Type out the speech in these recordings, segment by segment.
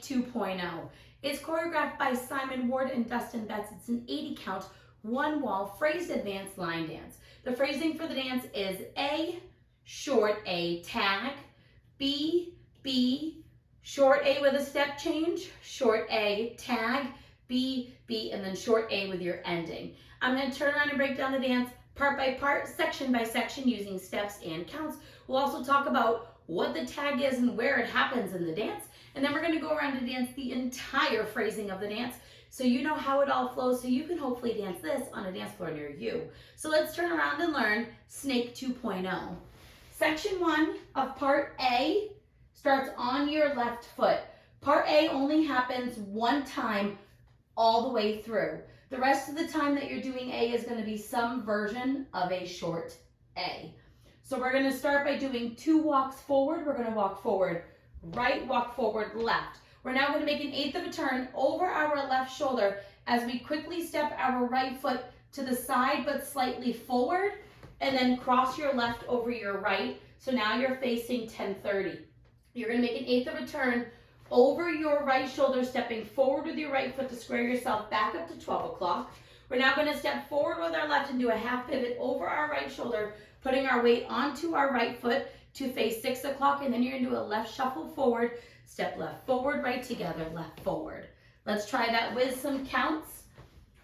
Snake 2.0. It's choreographed by Simon Ward and Dustin Betts. It's an 80 count, one wall, phrased advanced line dance. The phrasing for the dance is A, short A, tag, B, B, short A with a step change, short A, tag, B, B, and then short A with your ending. I'm going to turn around and break down the dance part by part, section by section, using steps and counts. We'll also talk about what the tag is and where it happens in the dance. And then we're going to go around and dance the entire phrasing of the dance so you know how it all flows, so you can hopefully dance this on a dance floor near you. So let's turn around and learn Snake 2.0. Section 1 of part A starts on your left foot. Part A only happens one time all the way through. The rest of the time that you're doing A is going to be some version of a short A. So we're going to start by doing 2 walks forward. We're going to walk forward, right, walk forward, left. We're now going to make an 1/8 of a turn over our left shoulder as we quickly step our right foot to the side but slightly forward, and then cross your left over your right. So now you're facing 10:30. You're going to make an 1/8 of a turn over your right shoulder, stepping forward with your right foot to square yourself back up to 12 o'clock. We're now going to step forward with our left and do a half pivot over our right shoulder, putting our weight onto our right foot to face 6 o'clock, and then you're going to do a left shuffle forward, step left forward, right together, left forward. Let's try that with some counts.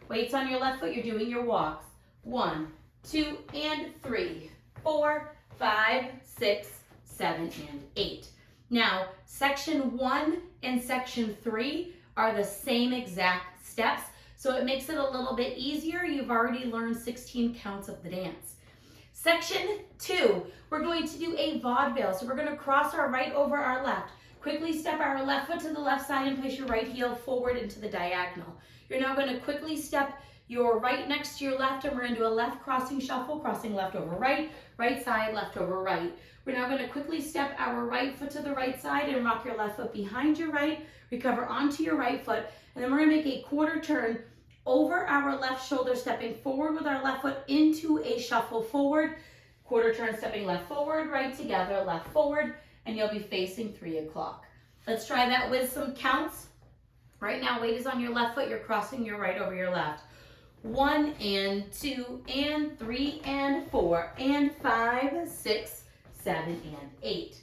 Weights on your left foot, you're doing your walks. 1, 2, and 3, 4, 5, 6, 7, and 8. Now, section 1 and section 3 are the same exact steps, so it makes it a little bit easier. You've already learned 16 counts of the dance. Section 2, we're going to do a vaudeville. So we're going to cross our right over our left. Quickly step our left foot to the left side and place your right heel forward into the diagonal. You're now going to quickly step your right next to your left, and we're going to do a left crossing shuffle, crossing left over right, right side, left over right. We're now going to quickly step our right foot to the right side and rock your left foot behind your right, recover onto your right foot, and then we're going to make a quarter turn over our left shoulder, stepping forward with our left foot into a shuffle forward, quarter turn, stepping left forward, right together, left forward, and you'll be facing 3 o'clock. Let's try that with some counts. Right now, weight is on your left foot, you're crossing your right over your left. 1 and 2 and 3 and 4 and 5, 6, 7, and 8.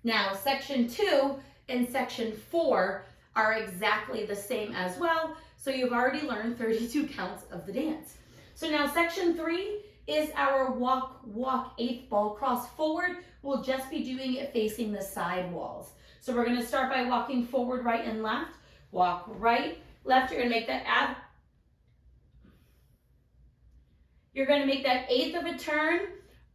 Now, section 2 and section 4 are exactly the same as well, so you've already learned 32 counts of the dance. So now section 3 is our walk, walk, 8th ball cross forward. We'll just be doing it facing the side walls. So we're going to start by walking forward, right and left. Walk right, left. You're going to make that You're going to make that 1/8 of a turn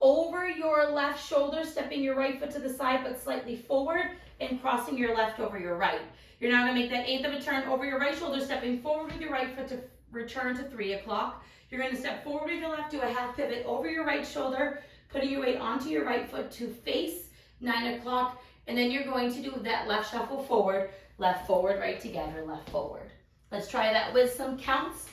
over your left shoulder, stepping your right foot to the side but slightly forward and crossing your left over your right. You're now going to make that 1/8 of a turn over your right shoulder, stepping forward with your right foot to return to 3 o'clock. You're going to step forward with your left, do a half pivot over your right shoulder, putting your weight onto your right foot to face 9 o'clock, and then you're going to do that left shuffle forward, right together, left forward. Let's try that with some counts.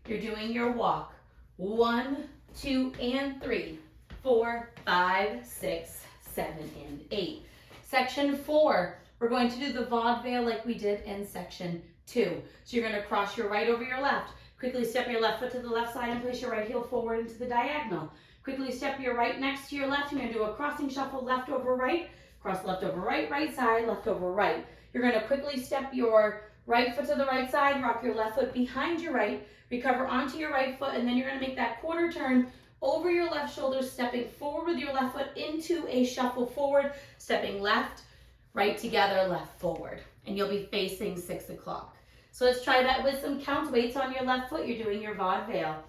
You're doing your walk. 1, 2, and 3, 4, 5, 6, 7, and 8. Section 4, we're going to do the vaudeville like we did in section 2. So you're going to cross your right over your left. Quickly step your left foot to the left side and place your right heel forward into the diagonal. Quickly step your right next to your left. You're going to do a crossing shuffle, left over right, cross left over right, right side, left over right. You're going to quickly step your right foot to the right side, rock your left foot behind your right, recover onto your right foot, and then you're going to make that quarter turn over your left shoulder, stepping forward with your left foot into a shuffle forward, stepping left, right together, left forward, and you'll be facing 6 o'clock. So let's try that with some counts. Weights on your left foot, you're doing your vaudeville.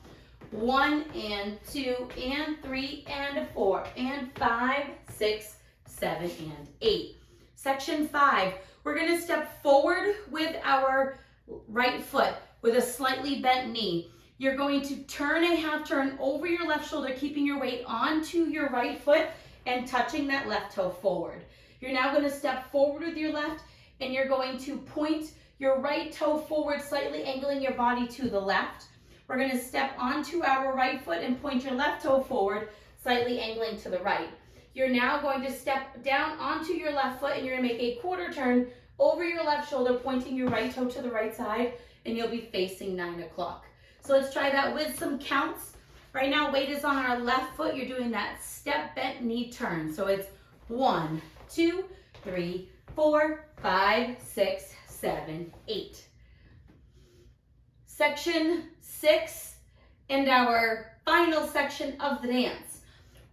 1 and 2 and 3 and 4 and 5, 6, 7, and 8. Section 5, we're going to step forward with our right foot with a slightly bent knee. You're going to turn a half turn over your left shoulder, keeping your weight onto your right foot and touching that left toe forward. You're now going to step forward with your left, and you're going to point your right toe forward, slightly angling your body to the left. We're going to step onto our right foot and point your left toe forward, slightly angling to the right. You're now going to step down onto your left foot, and you're going to make a quarter turn over your left shoulder, pointing your right toe to the right side, and you'll be facing 9 o'clock. So let's try that with some counts. Right now, weight is on our left foot. You're doing that step, bent, knee turn. So it's 1, 2, 3, 4, 5, 6, 7, 8. Section 6 and our final section of the dance.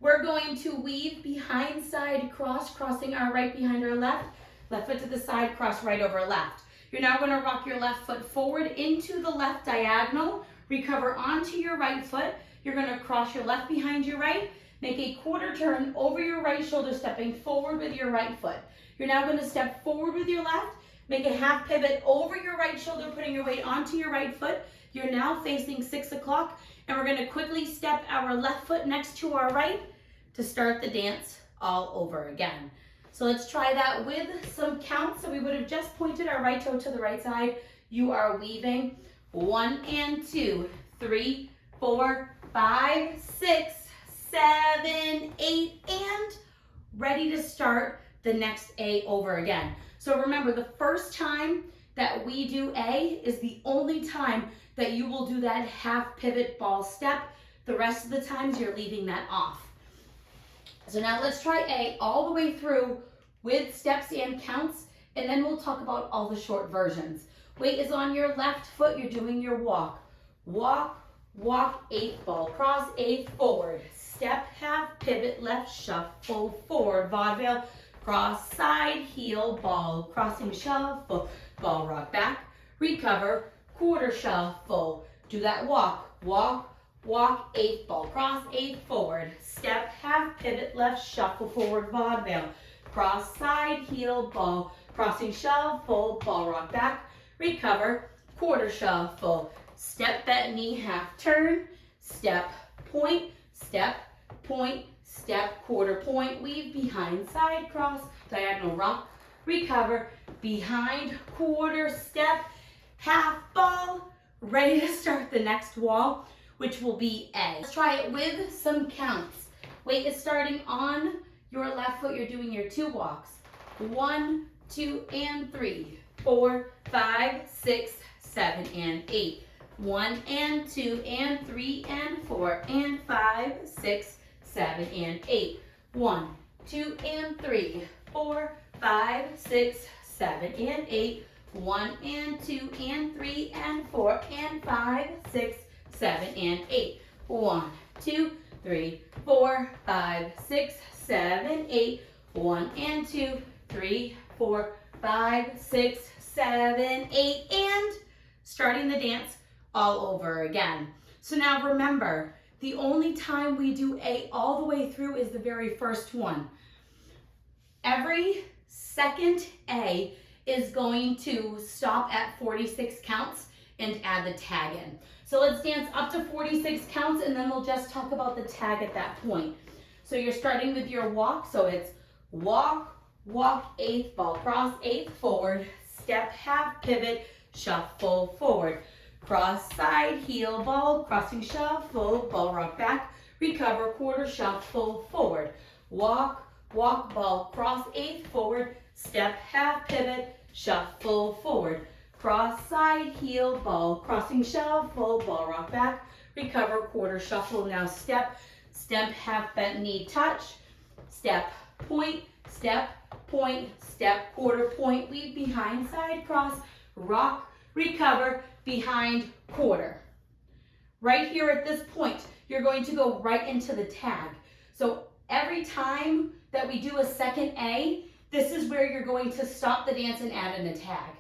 We're going to weave behind side cross, crossing our right behind our left foot to the side, cross right over left. You're now going to rock your left foot forward into the left diagonal, recover onto your right foot. You're going to cross your left behind your right, make a quarter turn over your right shoulder, stepping forward with your right foot. You're now going to step forward with your left, make a half pivot over your right shoulder, putting your weight onto your right foot. You're now facing 6 o'clock, and we're going to quickly step our left foot next to our right to start the dance all over again. So let's try that with some counts. So we would have just pointed our right toe to the right side. You are weaving 1 and 2, 3, 4, 5, 6, 7, 8, and ready to start the next A over again. So remember, the first time that we do A is the only time that you will do that half pivot ball step. The rest of the times you're leaving that off. So now let's try A all the way through with steps and counts, and then we'll talk about all the short versions. Weight is on your left foot. You're doing your walk. Walk, walk, 8 ball, cross, 8 forward. Step, half, pivot, left, shuffle, forward, vaudeville, cross, side, heel, ball, crossing, shuffle, ball, rock back, recover, quarter shuffle. Do that walk, walk, walk, 8 ball, cross, 8 forward. Step, half, pivot, left, shuffle, forward, vaudeville, cross, side, heel, ball, crossing, shuffle, ball, rock back, recover, quarter shuffle. Step, bent knee, half turn, step, point, step, point, step, quarter point, weave, behind, side, cross, diagonal rock, recover, behind, quarter, step, half ball, ready to start the next wall, which will be A. Let's try it with some counts. Weight is starting on your left foot. You're doing your 2 walks. 1, 2, and 3, 4, 5, 6, 7, and 8. 1 and 2 and 3 and 4 and 5, 6, 7, and 8. 1, 2, and 3, 4, 5, 6, 7, and 8. 1 and 2 and 3 and 4 and 5, 6, 7, and 8. 1, 2, 3, 4, 5, 6, 7, 8. 1 and 2, 3, 4, 5, 6, 7, 8, and starting the dance all over again. So now remember, the only time we do A all the way through is the very first one. Every second A is going to stop at 46 counts and add the tag in. So let's dance up to 46 counts, and then we'll just talk about the tag at that point. So you're starting with your walk, so it's walk, walk, 8th ball, cross, 8th forward, step, half pivot, shuffle forward, cross, side, heel, ball, crossing, shuffle, ball, rock back, recover, quarter, shuffle forward, walk, walk, ball, cross, 8th forward, step, half pivot, shuffle forward, cross, side, heel, ball, crossing, shuffle, ball, rock back, recover, quarter, shuffle. Now step, step, half bent knee touch, step, point, step, quarter point, weave, behind, side, cross, rock, recover, behind, quarter. Right here at this point, you're going to go right into the tag. So every time that we do a second A, this is where you're going to stop the dance and add in the tag.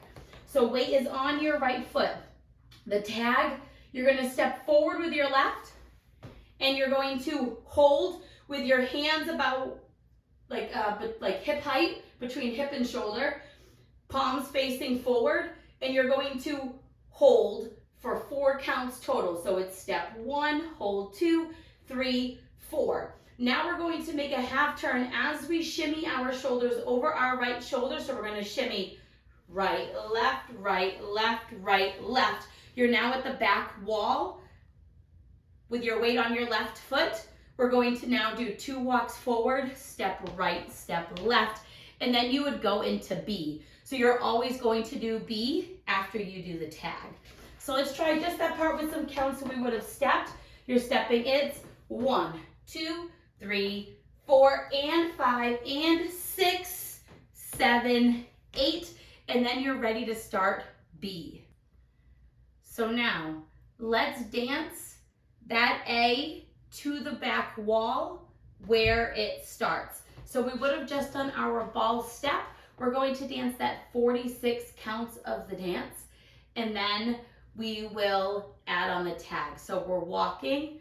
So weight is on your right foot. The tag, you're going to step forward with your left, and you're going to hold with your hands about like hip height between hip and shoulder, palms facing forward, and you're going to hold for 4 counts total. So it's step 1, hold 2, 3, 4. Now we're going to make a half turn as we shimmy our shoulders over our right shoulder. So we're going to shimmy right, left, right, left, right, left. You're now at the back wall with your weight on your left foot. We're going to now do 2 walks forward, step right, step left, and then you would go into B. So you're always going to do B after you do the tag. So let's try just that part with some counts. So we would have stepped. You're stepping, it's 1, 2, 3, 4, and 5, and 6, 7, 8, and then you're ready to start B. So now, let's dance that A to the back wall where it starts. So we would have just done our ball step. We're going to dance that 46 counts of the dance, and then we will add on the tag. So we're walking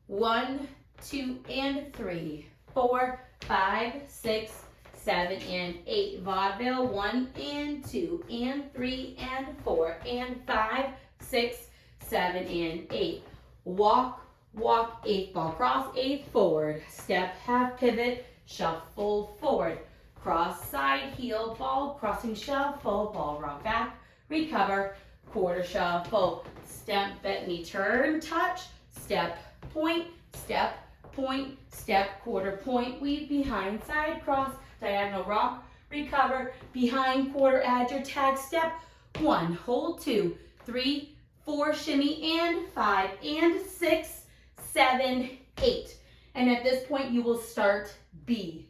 1, 2, and 3, 4, 5, 6, 7, and 8. Vaudeville 1 and 2 and 3 and 4 and 5, 6, 7, and 8. Walk, walk, 8th ball, cross, 8th forward. Step, half pivot, shuffle forward. Cross, side, heel, ball, crossing, shuffle, ball, rock back, recover, quarter shuffle. Step, bent knee, turn, touch, step, point, step, point, step, quarter point, weave behind, side, cross, diagonal rock, recover, behind, quarter, add your tag, step, 1, hold 2, 3, 4, shimmy, and 5, and 6, 7, 8. And at this point, you will start B.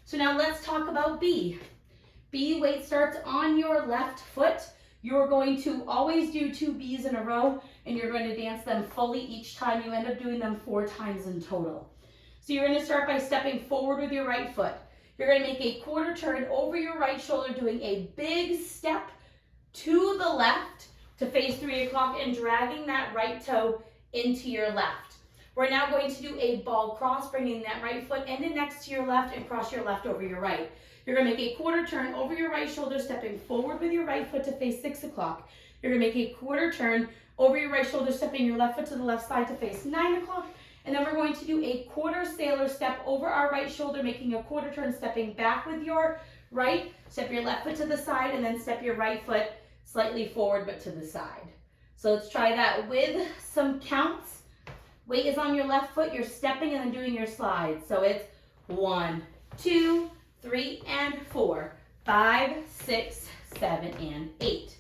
So now let's talk about B. B weight starts on your left foot. You're going to always do 2 B's in a row, and you're going to dance them fully each time. You end up doing them 4 times in total. So you're going to start by stepping forward with your right foot. You're going to make a quarter turn over your right shoulder, doing a big step to the left to face 3 o'clock and dragging that right toe into your left. We're now going to do a ball cross, bringing that right foot end in next to your left and cross your left over your right. You're going to make a quarter turn over your right shoulder, stepping forward with your right foot to face 6 o'clock. You're going to make a quarter turn over your right shoulder, stepping your left foot to the left side to face 9 o'clock. And then we're going to do a quarter sailor step over our right shoulder, making a quarter turn, stepping back with your right, step your left foot to the side, and then step your right foot slightly forward but to the side. So let's try that with some counts. Weight is on your left foot, you're stepping and then doing your slide. So it's 1, 2, 3, and 4, 5, 6, 7, and 8.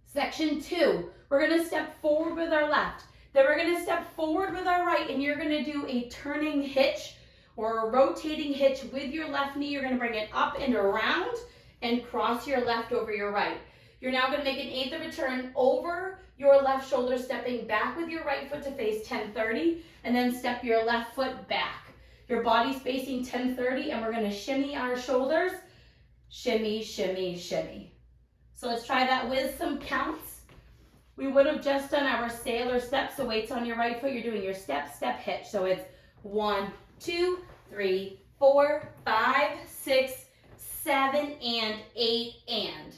Section 2, we're going to step forward with our left. Then we're going to step forward with our right, and you're going to do a turning hitch or a rotating hitch with your left knee. You're going to bring it up and around and cross your left over your right. You're now going to make an 1/8 of a turn over your left shoulder, stepping back with your right foot to face 10:30, and then step your left foot back. Your body's facing 10:30, and we're going to shimmy our shoulders. Shimmy, shimmy, shimmy. So let's try that with some counts. We would have just done our sailor step, so weight's on your right foot. You're doing your step, step, hitch. So it's 1, 2, 3, 4, 5, 6, 7, and 8, and.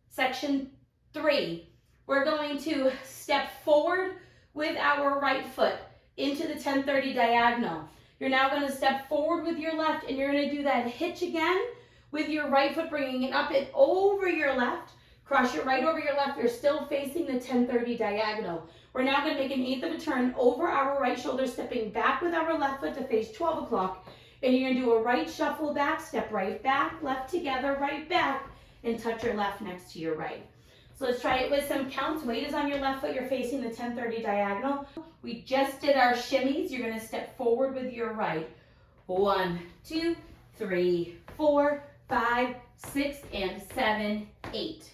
Section 3, we're going to step forward with our right foot into the 10:30 diagonal. You're now going to step forward with your left, and you're going to do that hitch again with your right foot, bringing it up and over your left. Cross your right over your left. You're still facing the 10:30 diagonal. We're now going to make an 1/8 of a turn over our right shoulder, stepping back with our left foot to face 12 o'clock. And you're going to do a right shuffle back, step right back, left together, right back, and touch your left next to your right. So let's try it with some counts. Weight is on your left foot. You're facing the 10:30 diagonal. We just did our shimmies. You're going to step forward with your right. 1, 2, 3, 4, 5, 6, and 7, 8.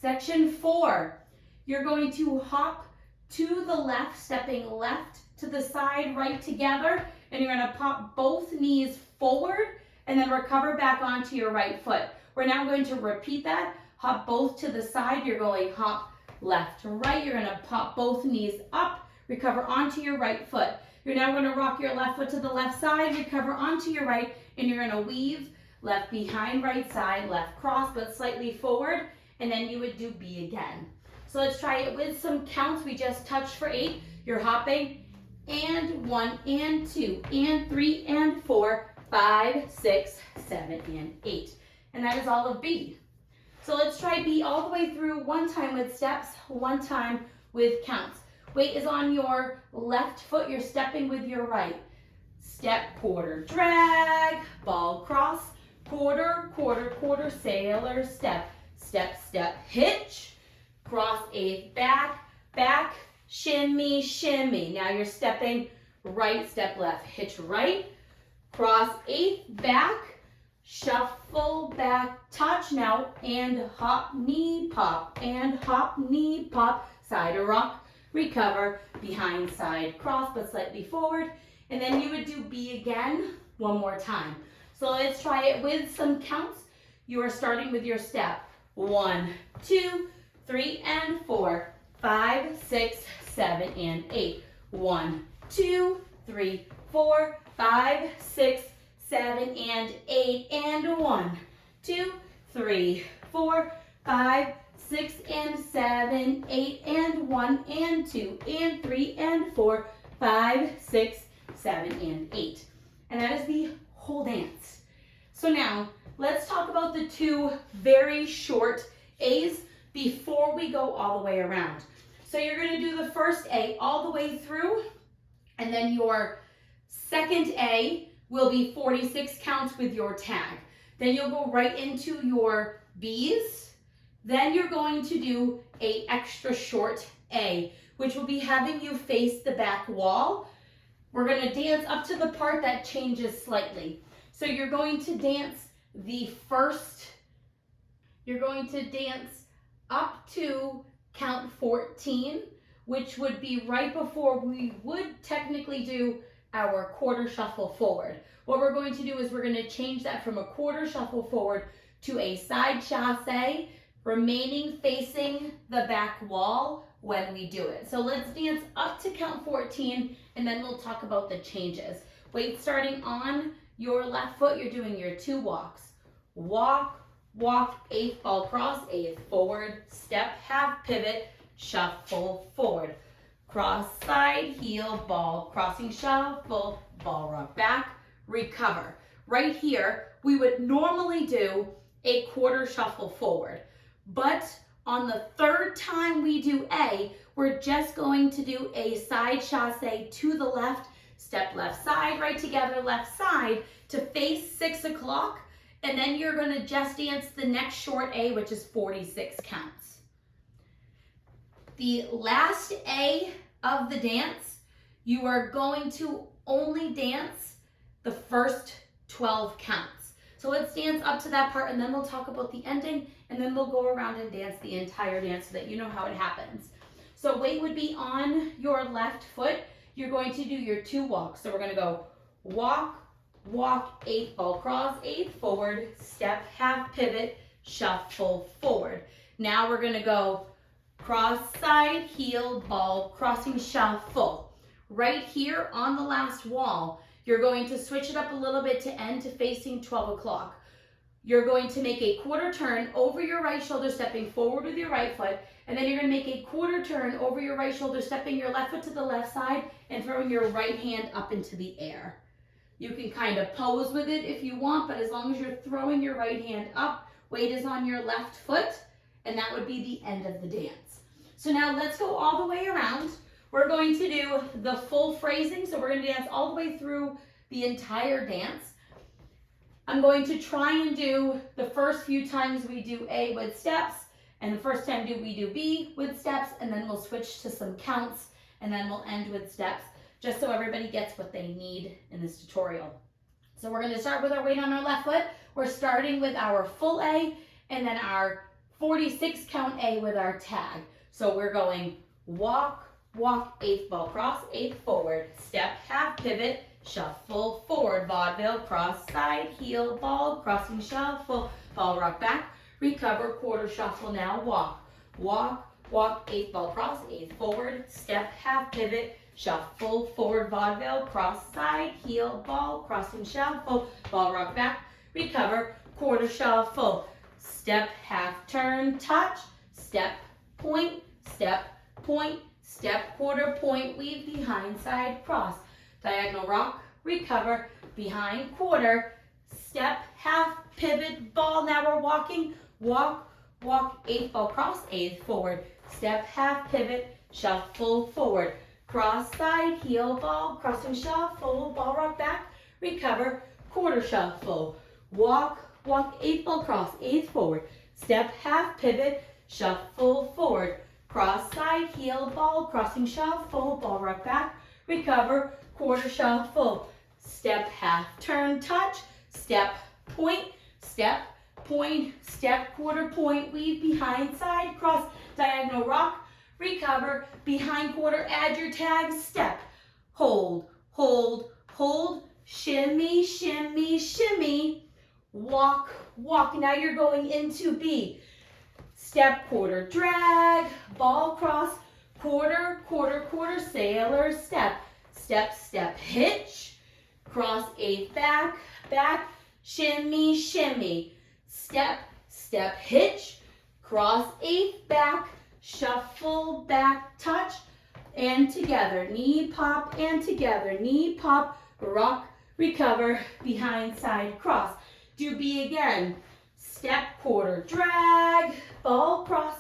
Section 4, you're going to hop to the left, stepping left to the side, right together, and you're going to pop both knees forward and then recover back onto your right foot. We're now going to repeat that. Hop both to the side. You're going hop left to right. You're going to pop both knees up, recover onto your right foot. You're now going to rock your left foot to the left side, recover onto your right, and you're going to weave left behind right side, left cross, but slightly forward, and then you would do B again. So let's try it with some counts. We just touched for 8. You're hopping, and 1, and 2, and 3, and 4, 5, 6, 7, and 8. And that is all of B. So let's try B all the way through, one time with steps, one time with counts. Weight is on your left foot, you're stepping with your right. Step, quarter, drag, ball cross, quarter, quarter, quarter, sailor, step, step, step, hitch, cross eighth, back, back, shimmy, shimmy. Now you're stepping right, step left, hitch right, cross eighth, back, shuffle, back, touch now, and hop, knee, pop, and hop, knee, pop, side to rock, recover, behind, side, cross, but slightly forward, and then you would do B again, one more time. So let's try it with some counts. You are starting with your step. 1, 2, 3, and 4, 5, 6, 7, and 8. 1, 2, 3, 4, 5, 6, 7, and 8, and 1, 2, 3, 4, 5, 6, and 7, 8, and 1, and 2, and 3, and 4, 5, 6, 7, and 8. And that is the whole dance. So now, let's talk about the two very short A's before we go all the way around. So you're going to do the first A all the way through, and then your second A will be 46 counts with your tag. Then you'll go right into your B's. Then you're going to do a extra short A, which will be having you face the back wall. We're going to dance up to the part that changes slightly. So you're going to dance up to count 14, which would be right before we would technically do our quarter shuffle forward. What we're going to do is we're going to change that from a quarter shuffle forward to a side chasse, remaining facing the back wall when we do it. So let's dance up to count 14, and then we'll talk about the changes. Weight starting on your left foot, you're doing your 2 walks. Walk, walk, eighth ball cross, eighth forward, step, half pivot, shuffle forward. Cross side, heel, ball, crossing shuffle, ball rock back, recover. Right here, we would normally do a quarter shuffle forward, but on the third time we do A, we're just going to do a side chasse to the left, step left side, right together, left side to face 6 o'clock, and then you're going to just dance the next short A, which is 46 counts. The last A of the dance, you are going to only dance the first 12 counts. So let's dance up to that part, and then we'll talk about the ending, and then we'll go around and dance the entire dance so that you know how it happens. So weight would be on your left foot. You're going to do your 2 walks. So we're going to go walk, walk, eighth ball cross, eighth forward, step, half pivot, shuffle forward. Now we're going to go cross side, heel, ball, crossing shuffle. Right here on the last wall, you're going to switch it up a little bit to end to facing 12 o'clock. You're going to make a quarter turn over your right shoulder, stepping forward with your right foot, and then you're going to make a quarter turn over your right shoulder, stepping your left foot to the left side and throwing your right hand up into the air. You can kind of pose with it if you want, but as long as you're throwing your right hand up, weight is on your left foot, and that would be the end of the dance. So now let's go all the way around. We're going to do the full phrasing, so we're going to dance all the way through the entire dance. I'm going to try and do the first few times we do A with steps, and the first time we do B with steps, and then we'll switch to some counts, and then we'll end with steps, just so everybody gets what they need in this tutorial. So we're going to start with our weight on our left foot. We're starting with our full A, and then our 46 count A with our tag. So we're going walk, walk, eighth ball cross, eighth forward, step, half pivot, shuffle forward, vaudeville, cross side, heel, ball, crossing shuffle, ball rock back, recover, quarter shuffle, now walk, walk, walk, eighth ball cross, eighth forward, step, half pivot, shuffle forward, vaudeville, cross side, heel, ball, crossing shuffle, ball rock back, recover, quarter shuffle, step, half turn, touch, step, point, step, quarter point, weave, behind, side, cross, diagonal rock, recover, behind, quarter, step, half, pivot, ball. Now we're walking, walk, walk, eighth ball cross, eighth forward, step, half pivot, shuffle forward, cross side, heel ball, crossing shuffle, ball rock back, recover, quarter shuffle, walk, walk, eighth ball cross, eighth forward, step, half pivot, shuffle forward, cross side, heel ball, crossing shuffle, ball rock back, recover, quarter shuffle, step, half turn, touch, step, point, step, point, step, quarter point, weave behind side, cross, diagonal rock, recover, behind quarter, add your tag, step, hold, hold, hold, shimmy, shimmy, shimmy, walk, walk. Now you're going into B. Step, quarter, drag, ball cross, quarter, quarter, quarter, sailor, step, step, step, hitch, cross, eighth back, back, shimmy, shimmy, step, step, hitch, cross, eighth back, shuffle, back, touch, and together, knee pop, and together, knee pop, rock, recover, behind side, cross. Do B again. Step, quarter, drag, ball cross,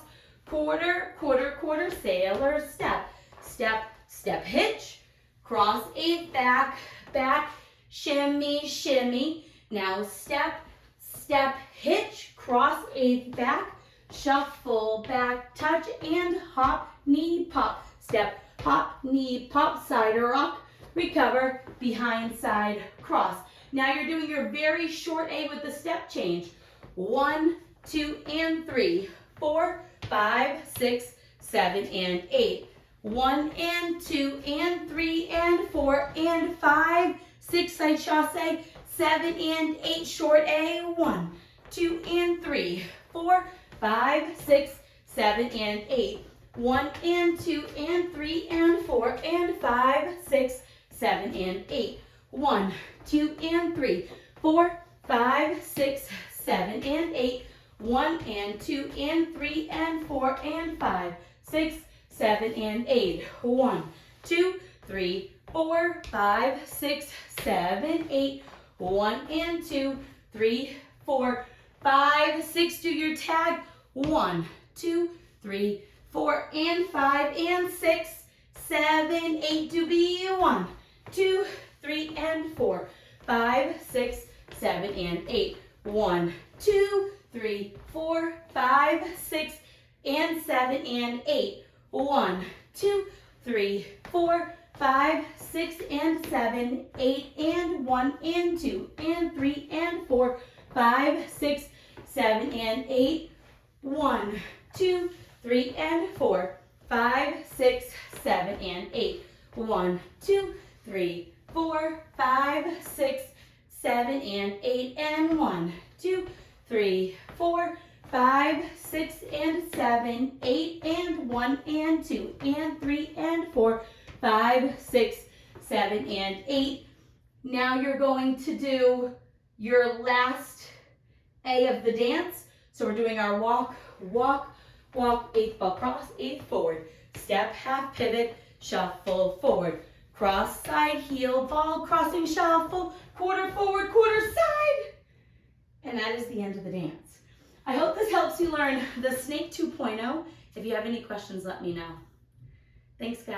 quarter, quarter, quarter, sailor, step, step, step, hitch, cross, eighth back, back, shimmy, shimmy. Now step, step, hitch, cross, eighth back, shuffle, back, touch, and hop, knee pop, step, hop, knee pop, side rock, recover, behind side, cross. Now you're doing your very short A with the step change. 1, 2, and 3, 4, 5, 6, 7, and 8. 1 and 2 and 3 and 4 and 5, 6 side chasse, 7 and 8 short A. 1, 2, and 3, 4, 5, 6, 7, and 8. 1 and 2 and 3 and 4 and 5, 6, 7, and 8. 1, 2, and 3, 4, 5, 6, 7, and 8. 1 and 2 and 3 and 4 and 5, 6, 7, and 8. 1, 2, 3, 4, 5, 6, 7, 8. 1 and 2, 3, 4, 5, 6. Do your tag. 1, 2, 3, 4, and 5, and 6, 7, 8. Do B. 1, 2, 3, and 4, 5, 6, 7, and 8. 1, 2, 3, 4, 5, 6, and 7, and 8. 1, 2, 3, 4, 5, 6, and 7, 8, and 1, and 2, and 3, and 4, 5, 6, 7, and 8. 1, 2, 3, and 4, 5, 6, 7, and 8. 1, 2, 3, 4, 5, 6, 7, and 8. And 1, 2, 3, 4, 5, 6, and 7, 8, and 1, and 2, and 3, and 4, 5, 6, 7, and 8. Now you're going to do your last A of the dance. So we're doing our walk, walk, walk, eighth ball cross, eighth forward, step, half pivot, shuffle forward, cross side, heel ball, crossing shuffle, quarter forward, quarter side. And that is the end of the dance. I hope this helps you learn the Snake 2.0. If you have any questions, let me know. Thanks, guys.